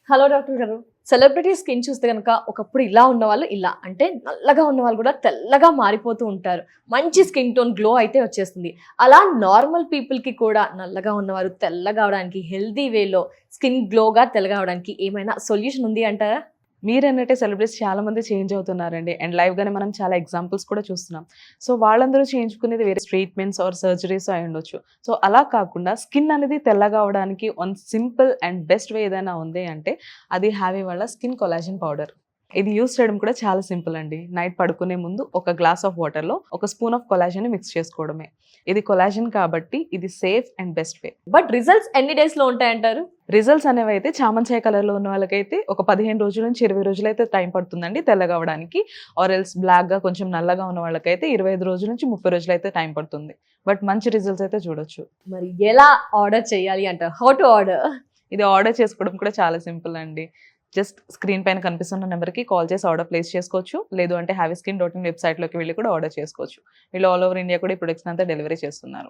Hello doctor గారు. Celebrity skin చూస్తే గనక ఒకప్పుడు ఇలా ఉన్నవాళ్ళు ఇలా అంటే నల్లగా ఉన్నవాళ్ళు కూడా తెల్లగా మారిపోతూ ఉంటారు. మంచి స్కిన్ టోన్ గ్లో అయితే వచ్చేస్తుంది. అలా నార్మల్ పీపుల్‌కి కూడా నల్లగా ఉన్నవారు తెల్లగా అవ్వడానికి హెల్తీ వేలో స్కిన్ గ్లోగా తెల్లగా అవ్వడానికి ఏమైనా సొల్యూషన్ ఉంది అంటారా? మీరన్నట్టే సెలబ్రిటీస్ చాలా మంది చేంజ్ అవుతున్నారండి. అండ్ లైవ్‌గానే మనం చాలా ఎగ్జాంపుల్స్ కూడా చూస్తున్నాం. సో, వాళ్ళందరూ చేయించుకునేది వేరే ట్రీట్మెంట్స్ ఆర్ సర్జరీస్ అయ్యుండొచ్చు. సో, అలా కాకుండా స్కిన్ అనేది తెల్లగా అవ్వడానికి one simple and best way ఏదైనా ఉంది అంటే అది హ్యావీ వాళ్ళ స్కిన్ కొలాజన్ పౌడర్. ఇది యూజ్ చేయడం కూడా చాలా సింపుల్ అండి. నైట్ పడుకునే ముందు ఒక గ్లాస్ ఆఫ్ వాటర్‌లో ఒక స్పూన్ ఆఫ్ కొలాజన్‌ని మిక్స్ చేసుకోవడమే. ఇది కొలాజన్ కాబట్టి ఇది safe and best way. But results ఎన్ని డేస్‌లో ఉంటాయంటారు? రిజల్ట్స్ అనేవైతే చామంచాయ కలర్‌లో ఉన్న వాళ్ళకైతే ఒక 15 రోజుల నుంచి 20 రోజులైతే టైం పడుతుందండి తెల్లగా అవ్వడానికి. ఆర్ ఎల్స్ బ్లాక్‌గా కొంచెం నల్లగా ఉన్న వాళ్ళకైతే 25 రోజుల నుంచి 30 రోజులైతే టైం పడుతుంది. బట్ మంచి రిజల్ట్స్ అయితే చూడొచ్చు. మరి ఎలా ఆర్డర్ చేయాలి అంటారు? How to order? ఇది ఆర్డర్ చేసుకోవడం కూడా చాలా సింపుల్ అండి. జస్ట్ స్క్రీన్ పైన కనిపిస్తున్న నెంబర్‌కి కాల్ చేసి ఆర్డర్ ప్లేస్ చేసుకోవచ్చు. లేదు అంటే హ్యావీస్కిన్.in వెబ్‌సైట్‌లోకి వెళ్లి కూడా ఆర్డర్ చేసుకోవచ్చు. వీళ్ళు ఆల్ ఓవర్ ఇండియా కూడా ఈ ప్రొడక్ట్స్‌ని అంతా డెలివరీ చేస్తున్నారు.